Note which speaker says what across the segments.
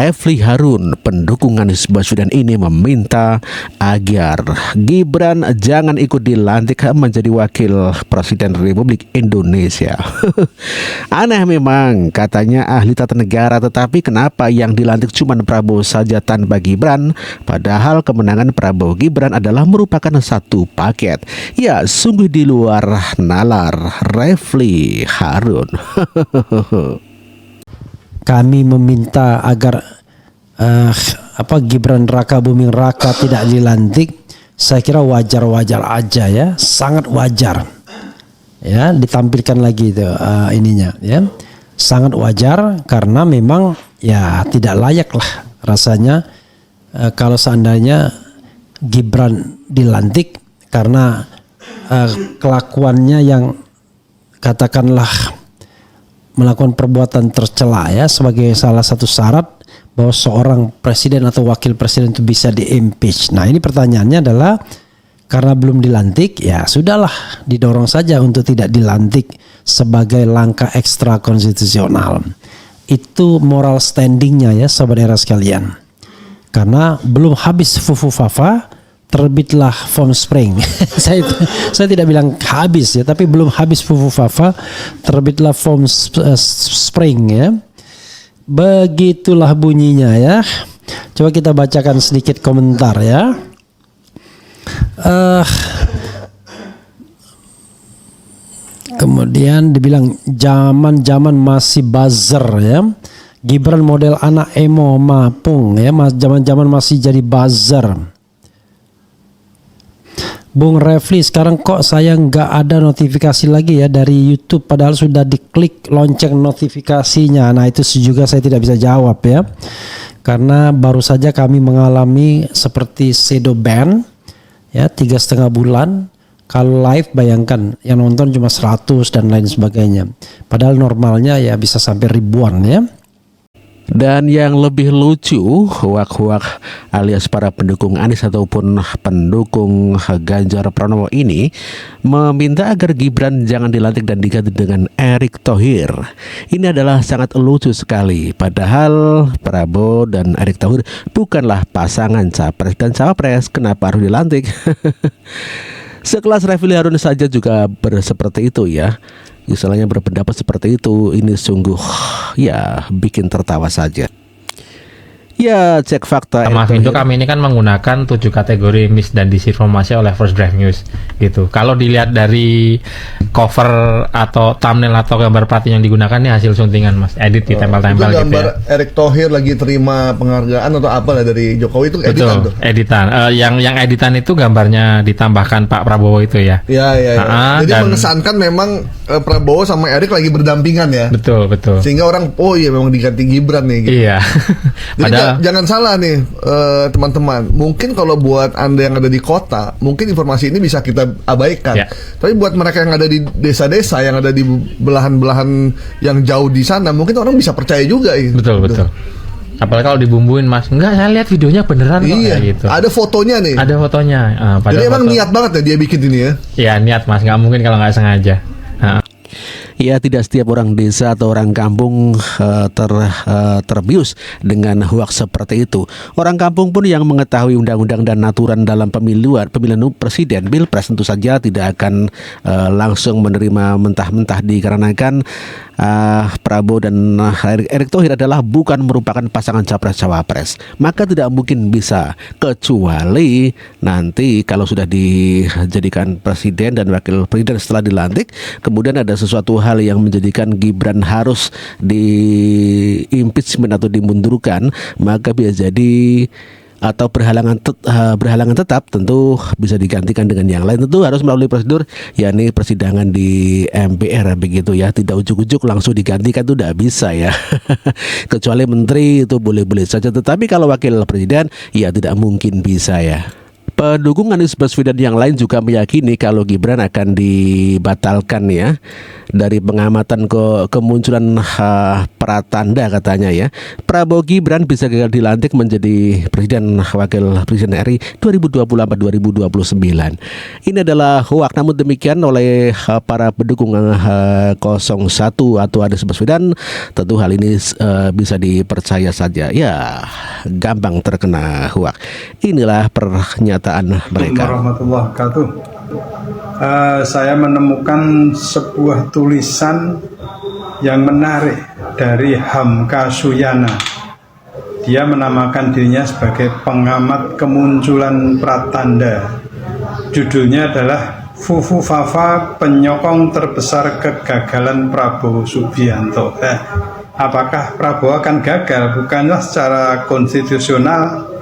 Speaker 1: Refli Harun, pendukung Anies Baswedan ini meminta agar Gibran jangan ikut dilantik menjadi wakil presiden Republik Indonesia. Aneh memang, katanya ahli tata negara, tetapi kenapa yang dilantik cuma Prabowo saja tanpa Gibran, padahal kemenangan Prabowo Gibran adalah merupakan satu paket. Ya, sungguh di luar nalar Refli Harun.
Speaker 2: Kami meminta agar Gibran Raka Buming Raka tidak dilantik. Saya kira wajar-wajar aja ya, sangat wajar. Ya, ditampilkan lagi itu ininya ya. Sangat wajar karena memang ya tidak layak lah rasanya kalau seandainya Gibran dilantik karena kelakuannya yang katakanlah melakukan perbuatan tercela ya, sebagai salah satu syarat bahwa seorang presiden atau wakil presiden itu bisa di-impeach. Nah, ini pertanyaannya adalah karena belum dilantik, ya sudahlah, didorong saja untuk tidak dilantik sebagai langkah ekstra konstitusional. Itu moral standingnya ya sahabat era sekalian. Karena belum habis fufu fafa, terbitlah Form Spring. saya tidak bilang habis ya, tapi belum habis fufu fafa, terbitlah Form Spring ya. Begitulah bunyinya ya. Coba kita bacakan sedikit komentar ya. Kemudian dibilang zaman-zaman masih buzzer ya. Gibran model anak emo mapung ya, zaman-zaman masih jadi buzzer. Bung Refli, sekarang kok saya nggak ada notifikasi lagi ya dari YouTube, padahal sudah diklik lonceng notifikasinya. Nah, itu juga saya tidak bisa jawab ya, karena baru saja kami mengalami seperti shadow ban ya, 3,5 bulan. Kalau live bayangkan yang nonton cuma 100 dan lain sebagainya, padahal normalnya ya bisa sampai ribuan ya.
Speaker 1: Dan yang lebih lucu, huak-huak alias para pendukung Anies ataupun pendukung Ganjar Pranowo ini meminta agar Gibran jangan dilantik dan diganti dengan Erick Thohir. Ini adalah sangat lucu sekali. Padahal Prabowo dan Erick Thohir bukanlah pasangan capres dan cawapres. Kenapa harus dilantik? Sekelas Refli Harun saja juga seperti itu ya. Misalnya berpendapat seperti itu, ini sungguh ya bikin tertawa saja. Ya, cek fakta.
Speaker 3: Mas Indo, kami ini kan menggunakan 7 kategori mis dan disinformasi oleh First Drive News gitu. Kalau dilihat dari cover atau thumbnail atau gambar pelatih yang digunakan, ini hasil suntingan Mas, edit ditempel-tempel gitu ya.
Speaker 4: Gambar Erick Thohir lagi terima penghargaan atau apa lah dari Jokowi, itu editan.
Speaker 3: Betul,
Speaker 4: tuh.
Speaker 3: Editan. Yang editan itu gambarnya ditambahkan Pak Prabowo itu ya.
Speaker 4: Iya. Jadi mengesankan memang Prabowo sama Erick lagi berdampingan ya.
Speaker 3: Betul.
Speaker 4: Sehingga orang, oh iya memang diganti Gibran nih gitu.
Speaker 3: Iya.
Speaker 4: Jadi jangan salah nih teman-teman. Mungkin kalau buat Anda yang ada di kota, mungkin informasi ini bisa kita abaikan.
Speaker 3: Ya.
Speaker 4: Tapi buat mereka yang ada di desa-desa, yang ada di belahan-belahan yang jauh di sana, mungkin orang bisa percaya juga.
Speaker 3: Betul. Apalagi kalau dibumbuin Mas, enggak, saya lihat videonya beneran kok.
Speaker 4: Iya,
Speaker 3: gitu.
Speaker 4: Ada fotonya nih.
Speaker 3: Ada fotonya.
Speaker 4: Jadi emang niat banget ya dia bikin ini ya.
Speaker 3: Iya, niat Mas, nggak mungkin kalau nggak sengaja.
Speaker 1: Ya, tidak setiap orang desa atau orang kampung terbius dengan hoaks seperti itu. Orang kampung pun yang mengetahui undang-undang dan aturan dalam pemilihan presiden, pilpres, tentu saja tidak akan langsung menerima mentah-mentah dikarenakan Prabowo dan Erick Thohir adalah bukan merupakan pasangan capres-cawapres. Maka tidak mungkin bisa, kecuali nanti kalau sudah dijadikan presiden dan wakil presiden setelah dilantik, kemudian ada sesuatu hal yang menjadikan Gibran harus di impeachment atau dimundurkan, maka bisa jadi atau berhalangan tetap, tentu bisa digantikan dengan yang lain. Tentu harus melalui prosedur, yakni persidangan di MPR begitu ya. Tidak ujuk-ujuk langsung digantikan, itu tidak bisa ya. Kecuali menteri itu boleh-boleh saja, tetapi kalau wakil presiden ya tidak mungkin bisa ya. Pendukung Anies Baswedan yang lain juga meyakini kalau Gibran akan dibatalkan ya. Dari pengamatan kemunculan pratanda katanya ya, Prabowo Gibran bisa gagal dilantik menjadi presiden wakil presiden RI 2024-2029. Ini adalah hoak, namun demikian oleh para pendukung 01 atau Anies Baswedan, tentu hal ini bisa dipercaya saja. Ya, gampang terkena hoak. Inilah pernyataan mereka.
Speaker 5: Warahmatullahi wabarakatuh. Saya menemukan sebuah tulisan yang menarik dari Hamka Suyana. Dia menamakan dirinya sebagai pengamat kemunculan pratanda. Judulnya adalah Fufu Fafa, penyokong terbesar kegagalan Prabowo Subianto. Apakah Prabowo akan gagal? Bukanlah secara konstitusional.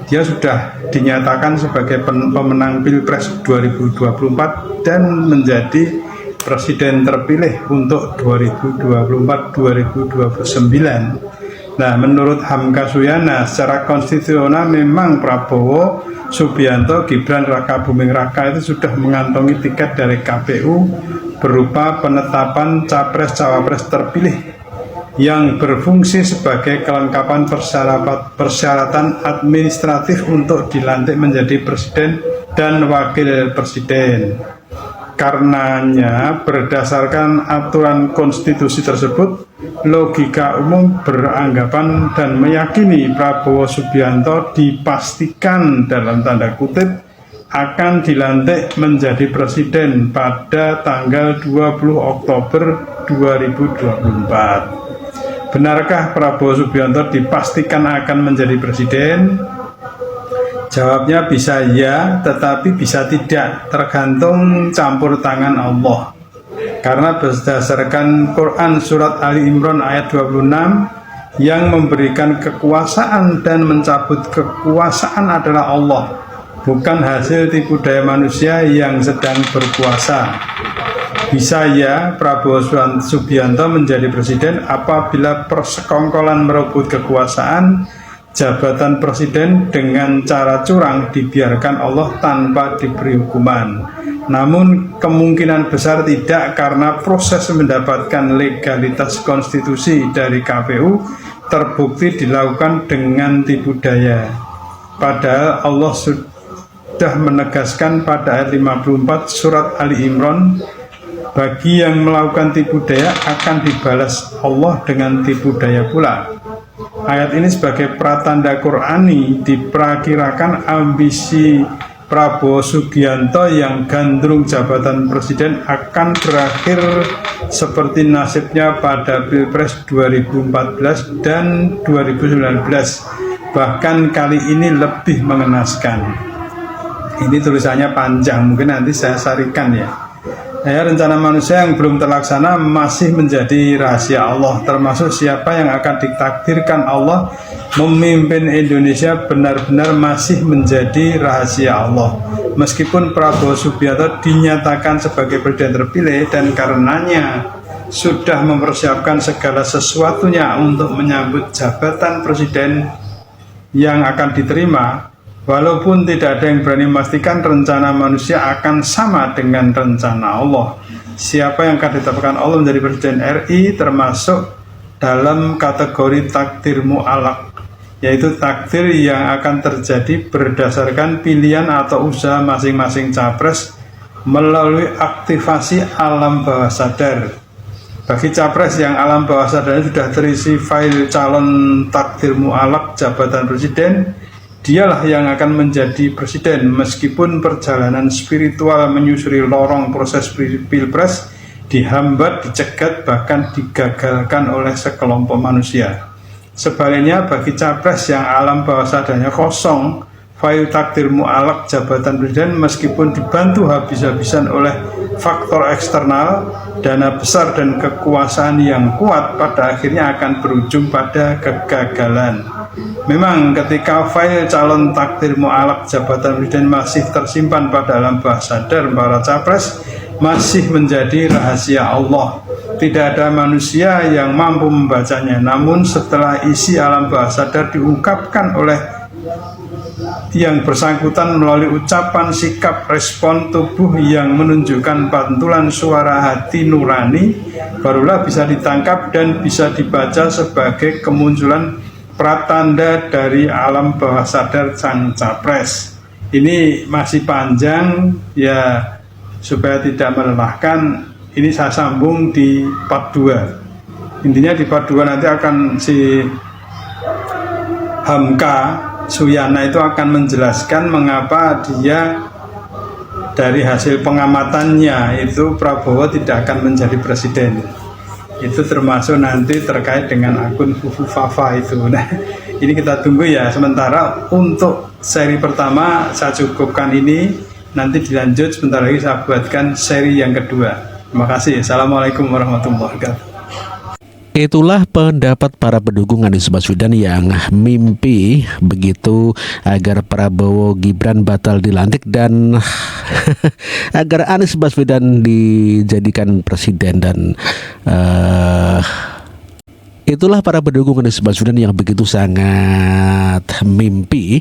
Speaker 5: Dia sudah dinyatakan sebagai pemenang Pilpres 2024 dan menjadi presiden terpilih untuk 2024-2029. Nah, menurut Hamka Suyana, secara konstitusional memang Prabowo Subianto, Gibran Raka Buming Raka itu sudah mengantongi tiket dari KPU berupa penetapan capres-cawapres terpilih yang berfungsi sebagai kelengkapan persyaratan administratif untuk dilantik menjadi presiden dan wakil presiden. Karenanya, berdasarkan aturan konstitusi tersebut, logika umum beranggapan dan meyakini Prabowo Subianto dipastikan dalam tanda kutip akan dilantik menjadi presiden pada tanggal 20 Oktober 2024. Benarkah Prabowo Subianto dipastikan akan menjadi presiden? Jawabnya bisa ya, tetapi bisa tidak, tergantung campur tangan Allah. Karena berdasarkan Quran surat Ali Imran ayat 26, yang memberikan kekuasaan dan mencabut kekuasaan adalah Allah, bukan hasil tipu daya manusia yang sedang berkuasa. Bisa ya Prabowo Subianto menjadi presiden apabila persekongkolan merebut kekuasaan, jabatan presiden dengan cara curang dibiarkan Allah tanpa diberi hukuman. Namun kemungkinan besar tidak, karena proses mendapatkan legalitas konstitusi dari KPU terbukti dilakukan dengan tipu daya. Padahal Allah sudah menegaskan pada ayat 54 surat Ali Imran, bagi yang melakukan tipu daya akan dibalas Allah dengan tipu daya pula. Ayat ini sebagai pratanda Qur'ani diperkirakan ambisi Prabowo Subianto yang gandrung jabatan presiden akan berakhir seperti nasibnya pada Pilpres 2014 dan 2019. Bahkan kali ini lebih mengenaskan. Ini tulisannya panjang, mungkin nanti saya sarikan ya. Rencana manusia yang belum terlaksana masih menjadi rahasia Allah, termasuk siapa yang akan ditakdirkan Allah memimpin Indonesia benar-benar masih menjadi rahasia Allah. Meskipun Prabowo Subianto dinyatakan sebagai presiden terpilih dan karenanya sudah mempersiapkan segala sesuatunya untuk menyambut jabatan presiden yang akan diterima, walaupun tidak ada yang berani memastikan rencana manusia akan sama dengan rencana Allah. Siapa yang akan ditetapkan Allah menjadi presiden RI termasuk dalam kategori takdir mu'alaq, yaitu takdir yang akan terjadi berdasarkan pilihan atau usaha masing-masing capres melalui aktivasi alam bawah sadar. Bagi capres yang alam bawah sadarnya sudah terisi file calon takdir mu'alaq jabatan presiden, dialah yang akan menjadi presiden meskipun perjalanan spiritual menyusuri lorong proses pilpres dihambat, dicegat, bahkan digagalkan oleh sekelompok manusia. Sebaliknya bagi capres yang alam bawah sadarnya kosong, file takdir mu'alaq jabatan presiden meskipun dibantu habis-habisan oleh faktor eksternal, dana besar dan kekuasaan yang kuat, pada akhirnya akan berujung pada kegagalan. Memang ketika file calon takdir mu'alaq jabatan presiden masih tersimpan pada alam bawah sadar para capres, masih menjadi rahasia Allah. Tidak ada manusia yang mampu membacanya. Namun setelah isi alam bawah sadar diungkapkan oleh yang bersangkutan melalui ucapan, sikap, respon tubuh yang menunjukkan pantulan suara hati nurani, barulah bisa ditangkap dan bisa dibaca sebagai kemunculan pratanda dari alam bawah sadar sang capres. Ini masih panjang ya, supaya tidak melelahkan. Ini saya sambung di part 2. Intinya di part 2 nanti akan si Hamka Suyana itu akan menjelaskan mengapa dia dari hasil pengamatannya itu Prabowo tidak akan menjadi presiden. Itu termasuk nanti terkait dengan akun Fufu Fafa itu. Nah, ini kita tunggu ya. Sementara untuk seri pertama saya cukupkan ini, nanti dilanjut sebentar lagi saya buatkan seri yang kedua. Terima kasih. Assalamualaikum warahmatullahi wabarakatuh.
Speaker 1: Itulah pendapat para pendukung Anies Baswedan yang mimpi begitu agar Prabowo Gibran batal dilantik dan agar Anies Baswedan dijadikan presiden. Dan itulah para pendukung Anies Baswedan yang begitu sangat mimpi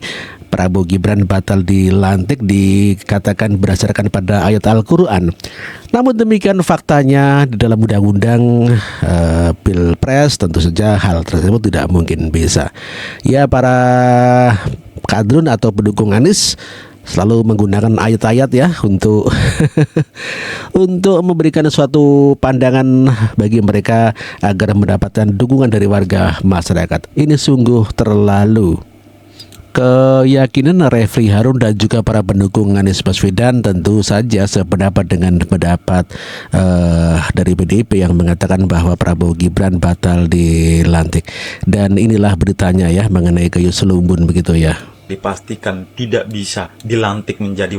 Speaker 1: Prabowo Gibran batal dilantik, dikatakan berdasarkan pada ayat Al-Quran. Namun demikian faktanya di dalam undang-undang Pilpres tentu saja hal tersebut tidak mungkin bisa. Ya, para kadrun atau pendukung Anies selalu menggunakan ayat-ayat ya untuk untuk memberikan suatu pandangan bagi mereka agar mendapatkan dukungan dari warga masyarakat. Ini sungguh terlalu. Keyakinan Refli Harun dan juga para pendukung Anies Baswedan tentu saja sependapat dengan pendapat dari PDIP yang mengatakan bahwa Prabowo Gibran batal dilantik. Dan inilah beritanya ya mengenai Gayus Lumbun begitu ya.
Speaker 6: Dipastikan tidak bisa dilantik menjadi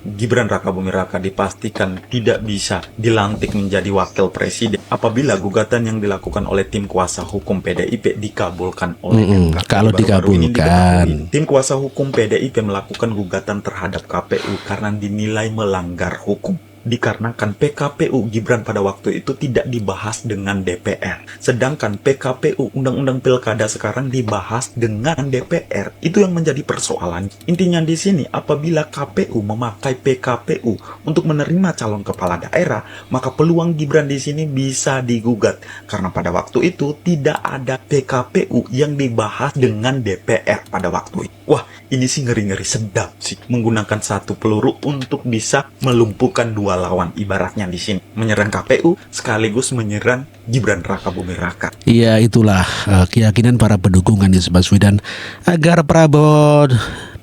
Speaker 6: Gibran Raka Buming Raka dipastikan tidak bisa dilantik menjadi wakil presiden apabila gugatan yang dilakukan oleh tim kuasa hukum PDIP dikabulkan oleh MK.
Speaker 1: Kalau dikabulkan,
Speaker 6: tim kuasa hukum PDIP melakukan gugatan terhadap KPU karena dinilai melanggar hukum. Dikarenakan PKPU Gibran pada waktu itu tidak dibahas dengan DPR. Sedangkan PKPU Undang-Undang Pilkada sekarang dibahas dengan DPR. Itu yang menjadi persoalan. Intinya di sini apabila KPU memakai PKPU untuk menerima calon kepala daerah, maka peluang Gibran di sini bisa digugat. Karena pada waktu itu tidak ada PKPU yang dibahas dengan DPR pada waktu itu. Wah, ini sih ngeri-ngeri sedap sih. Menggunakan satu peluru untuk bisa melumpuhkan dua lawan, ibaratnya di sini menyerang KPU sekaligus menyerang Gibran Raka Buming Raka.
Speaker 1: Iya, itulah keyakinan para pendukung Anies Baswedan agar Prabowo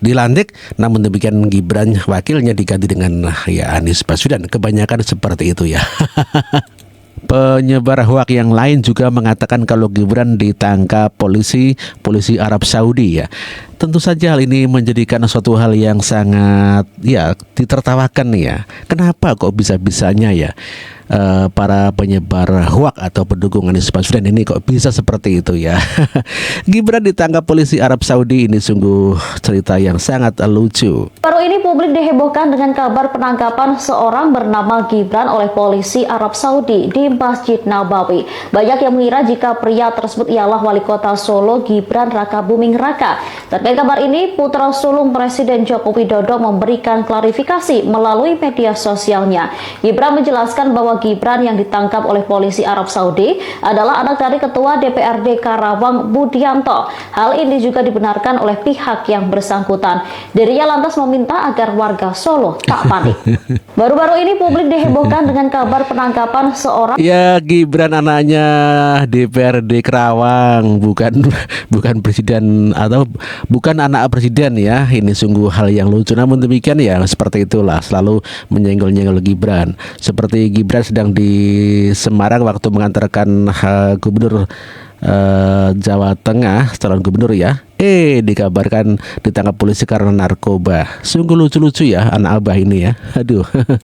Speaker 1: dilantik, namun demikian Gibran wakilnya diganti dengan ya Anies Baswedan. Kebanyakan seperti itu ya. Penyebar hoak yang lain juga mengatakan kalau Gibran ditangkap polisi Arab Saudi ya. Tentu saja hal ini menjadikan suatu hal yang sangat ya ditertawakan ya. Kenapa kok bisa-bisanya ya para penyebar hoak atau pendukung Anies Baswedan ini kok bisa seperti itu ya. Gibran ditangkap polisi Arab Saudi, ini sungguh cerita yang sangat lucu.
Speaker 7: Baru ini publik dihebohkan dengan kabar penangkapan seorang bernama Gibran oleh polisi Arab Saudi di Masjid Nabawi. Banyak yang mengira jika pria tersebut ialah wali kota Solo Gibran Raka Buming Raka. Terkait kabar ini, putra sulung Presiden Joko Widodo memberikan klarifikasi melalui media sosialnya. Gibran menjelaskan bahwa Gibran yang ditangkap oleh polisi Arab Saudi adalah anak dari Ketua DPRD Karawang Budianto. Hal ini juga dibenarkan oleh pihak yang bersangkutan. Dirinya lantas meminta agar warga Solo tak panik. Baru-baru ini publik dihebohkan dengan kabar penangkapan seorang
Speaker 1: Gibran anaknya DPRD Karawang, bukan presiden atau bukan anak presiden ya. Ini sungguh hal yang lucu. Namun demikian ya seperti itulah, selalu menyenggol-nyenggol Gibran. Seperti Gibran sedang di Semarang waktu mengantarkan gubernur Jawa Tengah, calon gubernur ya. Dikabarkan ditangkap polisi karena narkoba. Sungguh lucu-lucu ya anak abah ini ya. Aduh.